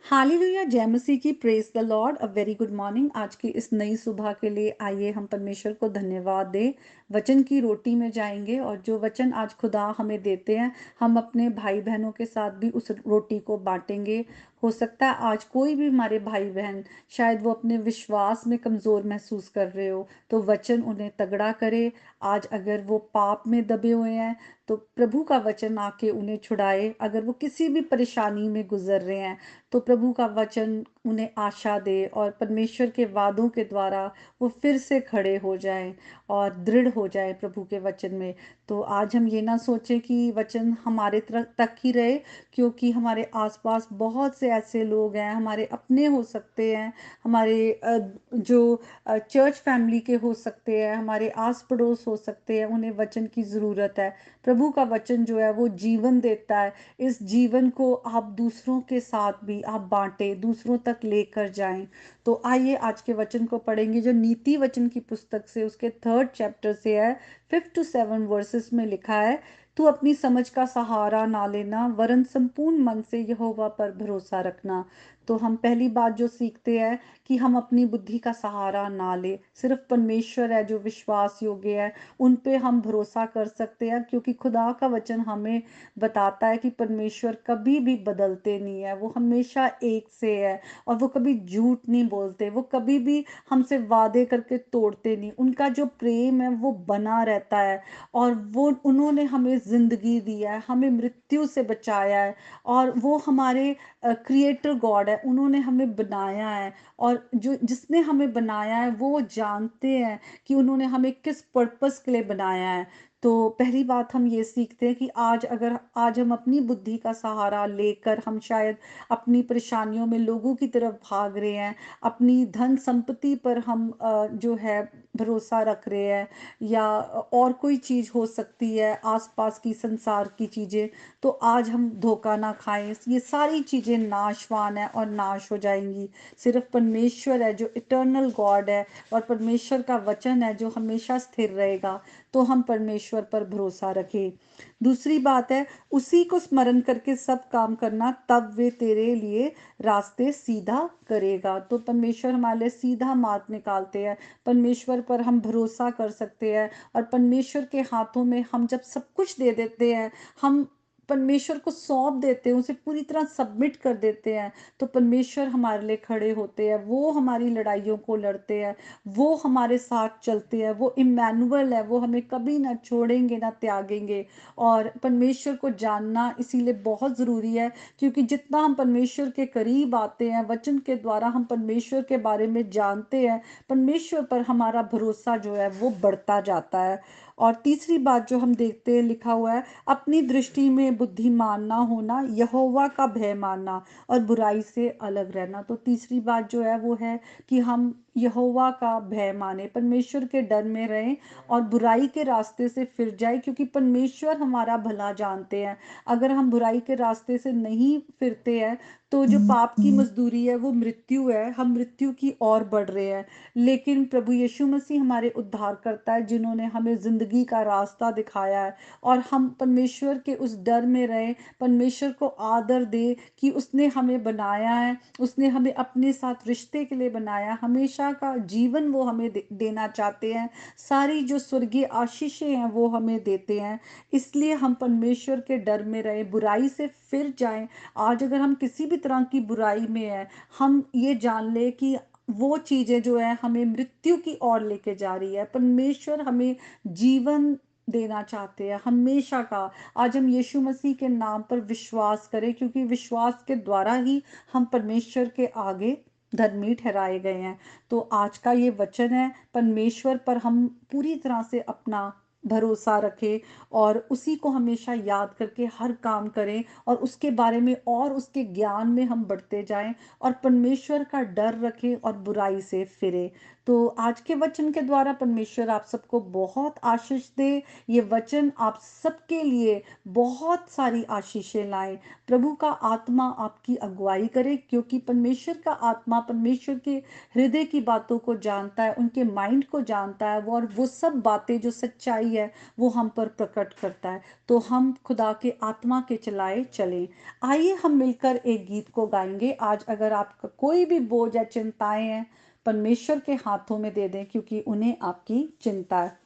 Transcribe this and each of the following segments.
Hallelujah, जय मसीह की। Praise the Lord. A very good morning. आज की इस नई सुबह के लिए आइए हम परमेश्वर को धन्यवाद दें। वचन की रोटी में जाएंगे और जो वचन आज खुदा हमें देते हैं, हम अपने भाई बहनों के साथ भी उस रोटी को बांटेंगे। हो सकता है आज कोई भी हमारे भाई बहन, शायद वो अपने विश्वास में कमज़ोर महसूस कर रहे हो, तो वचन उन्हें तगड़ा करे। आज अगर वो पाप में दबे हुए हैं, तो प्रभु का वचन आके उन्हें छुड़ाए। अगर वो किसी भी परेशानी में गुजर रहे हैं, तो प्रभु का वचन उन्हें आशा दे और परमेश्वर के वादों के द्वारा वो फिर से खड़े हो जाएं और दृढ़ हो जाए प्रभु के वचन में। तो आज हम ये ना सोचें कि वचन हमारे तक ही रहे, क्योंकि हमारे आसपास बहुत से ऐसे लोग हैं, हमारे अपने हो सकते हैं, हमारे जो चर्च फैमिली के हो सकते हैं, हमारे आस पड़ोस हो सकते हैं, उन्हें वचन की ज़रूरत है। प्रभु का वचन जो है वो जीवन देता है। इस जीवन को आप दूसरों के साथ भी आप बांटें, दूसरों तक लेकर जाएं। तो आइए आज के वचन को पढ़ेंगे, जो नीति वचन की पुस्तक से उसके 3rd चैप्टर से है। 5 to 7 वर्सेस में लिखा है, तू अपनी समझ का सहारा ना लेना, वरन संपूर्ण मन से यहोवा पर भरोसा रखना। तो हम पहली बात जो सीखते हैं कि हम अपनी बुद्धि का सहारा ना ले, सिर्फ परमेश्वर है जो विश्वास योग्य है, उन पे हम भरोसा कर सकते हैं, क्योंकि खुदा का वचन हमें बताता है कि परमेश्वर कभी भी बदलते नहीं है। वो हमेशा एक से है और वो कभी झूठ नहीं बोलते, वो कभी भी हमसे वादे करके तोड़ते नहीं। उनका जो प्रेम है वो बना रहता है और वो उन्होंने हमें जिंदगी दी है, हमें मृत्यु से बचाया है। और वो हमारे क्रिएटर गॉड है, उन्होंने हमें बनाया है। और जो जिसने हमें बनाया है वो जानते हैं कि उन्होंने हमें किस पर्पस के लिए बनाया है। तो पहली बात हम ये सीखते हैं कि आज हम अपनी बुद्धि का सहारा लेकर हम शायद अपनी परेशानियों में लोगों की तरफ भाग रहे हैं, अपनी धन संपत्ति पर हम जो है भरोसा रख रहे हैं, या और कोई चीज़ हो सकती है, आसपास की संसार की चीज़ें। तो आज हम धोखा ना खाएं, ये सारी चीज़ें नाशवान है और नाश हो जाएंगी। सिर्फ परमेश्वर है जो इटर्नल गॉड है, और परमेश्वर का वचन है जो हमेशा स्थिर रहेगा। तो हम परमेश्वर पर भरोसा रखें। दूसरी बात है, उसी को स्मरण करके सब काम करना, तब वे तेरे लिए रास्ते सीधा करेगा। तो परमेश्वर हमारे लिए सीधा मार्ग निकालते हैं। परमेश्वर पर हम भरोसा कर सकते हैं, और परमेश्वर के हाथों में हम जब सब कुछ दे देते हैं, हम परमेश्वर को सौंप देते हैं, उसे पूरी तरह सबमिट कर देते हैं, तो परमेश्वर हमारे लिए खड़े होते हैं। वो हमारी लड़ाइयों को लड़ते हैं, वो हमारे साथ चलते हैं। वो इम्मानुएल है, वो हमें कभी ना छोड़ेंगे ना त्यागेंगे। और परमेश्वर को जानना इसीलिए बहुत ज़रूरी है, क्योंकि जितना हम परमेश्वर के करीब आते हैं, वचन के द्वारा हम परमेश्वर के बारे में जानते हैं, परमेश्वर पर हमारा भरोसा जो है वो बढ़ता जाता है। और तीसरी बात जो हम देखते हैं, लिखा हुआ है, अपनी दृष्टि में बुद्धिमान ना होना, यहोवा का भय मानना और बुराई से अलग रहना। तो तीसरी बात जो है वो है कि हम यहोवा का भय माने, परमेश्वर के डर में रहें और बुराई के रास्ते से फिर जाए, क्योंकि परमेश्वर हमारा भला जानते हैं। अगर हम बुराई के रास्ते से नहीं फिरते हैं, तो जो पाप की मजदूरी है वो मृत्यु है, हम मृत्यु की ओर बढ़ रहे हैं। लेकिन प्रभु यीशु मसीह हमारे उद्धार करता है, जिन्होंने हमें जिंदगी का रास्ता दिखाया है। और हम परमेश्वर के उस डर में रहें, परमेश्वर को आदर दे कि उसने हमें बनाया है, उसने हमें अपने साथ रिश्ते के लिए बनाया, हमेशा का जीवन वो हमें देना चाहते हैं। सारी जो स्वर्गीय आशीषें हैं वो हमें देते हैं। इसलिए हम परमेश्वर के डर में रहें, बुराई से फिर जाएं। आज अगर हम किसी भी तरह की बुराई में हैं, हम ये जान ले कि वो चीजें जो है हमें मृत्यु की ओर लेके जा रही है। परमेश्वर हमें जीवन देना चाहते हैं हमेशा का। आज हम यीशु मसीह के नाम पर विश्वास करें, क्योंकि विश्वास के द्वारा ही हम परमेश्वर के आगे धर्मी ठहराए गए हैं। तो आज का ये वचन है, परमेश्वर पर हम पूरी तरह से अपना भरोसा रखें और उसी को हमेशा याद करके हर काम करें, और उसके बारे में और उसके ज्ञान में हम बढ़ते जाएं, और परमेश्वर का डर रखें और बुराई से फिरें। तो आज के वचन के द्वारा परमेश्वर आप सबको बहुत आशीष दे। ये वचन आप सबके लिए बहुत सारी आशीषें लाए। प्रभु का आत्मा आपकी अगुवाई करे, क्योंकि परमेश्वर का आत्मा परमेश्वर के हृदय की बातों को जानता है, उनके माइंड को जानता है, वो और वो सब बातें जो सच्चाई है वो हम पर प्रकट करता है। तो हम खुदा के आत्मा के चलाए चलें। आइए हम मिलकर एक गीत को गाएंगे आज। अगर आपका कोई भी बोझ या चिंताएं हैं, परमेश्वर के हाथों में दे दें, क्योंकि उन्हें आपकी चिंता है।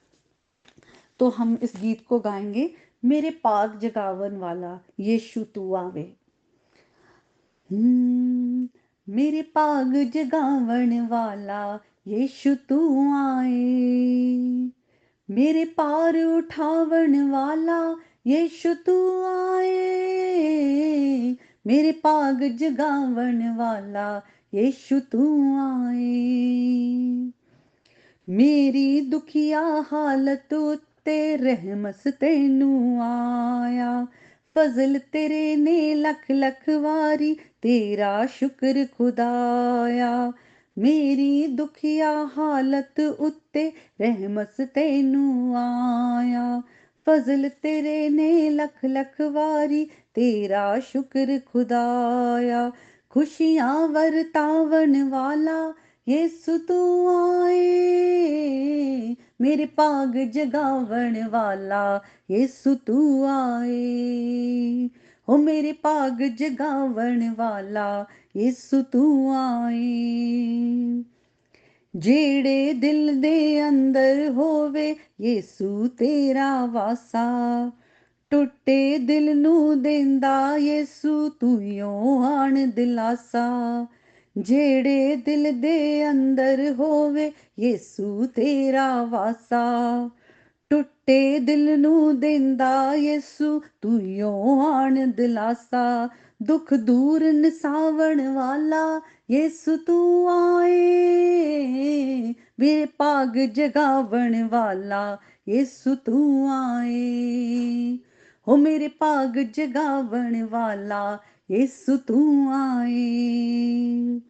तो हम इस गीत को गाएंगे, मेरे पाग जगावन वाला यीशु तू आवे। मेरे पाग जगावन वाला यीशु तू आए, मेरे पार उठावन वाला यीशु तू आए, मेरे पाग जगावन वाला यीशु तू आए। मेरी दुखिया हालत उत्ते रहमस तेनू आया, फजल तेरे ने लख लख वारी तेरा शुक्र खुदाया। मेरी दुखिया हालत उत्ते रहमस तेनू आया, फजल तेरे ने लख लख वारी तेरा शुक्र खुदाया। खुशियां वरतावन वाला यीशु तू आए, मेरे पाग जगावन वाला यीशु तू आए, ओ मेरे पाग जगावन वाला यीशु तू आए। जेड़े दिल दे अंदर होवे यीशु तेरा वासा, टुटे दिल नू देंदा यीशु तूयो आन दिलासा। जेड़े दिल दे अंदर होवे यीशु तेरा वासा, टुटे दिल नू देंदा यीशु तूयो आन दिलासा। दुख दूर नसावण वाला यीशु तू आए, मेरे पाग जगावण वाला यीशु तू आए, हो मेरे पाग जगावण वाला यीशु तू आए।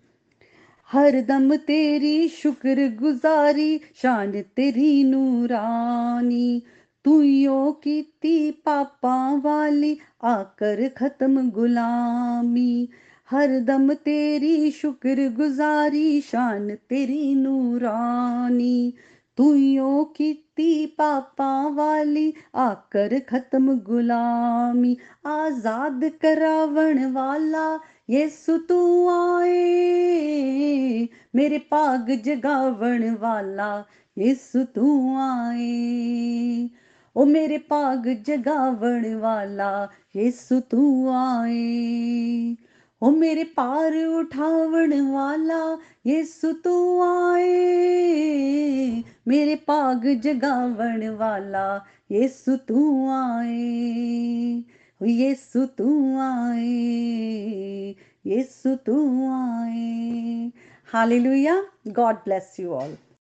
हरदम तेरी शुक्र गुजारी शान तेरी नूरानी, तूयो कीती पापा वाली आकर खत्म गुलामी। हरदम तेरी शुक्र गुजारी शान तेरी नूरानी, तूयो कीती पापा वाली आकर खत्म गुलामी। आजाद करावण वाला यीशु तू आए, मेरे पाग जगावण वाला यीशु तू आए, ओ मेरे पाग जगावण वाला यीशु तू आए, ओ मेरे पार उठावण वाला यीशु तू आए, मेरे पाग जगावण वाला यीशु तू आए, यीशु तू आए, यीशु तू आए। Hallelujah. God bless you all.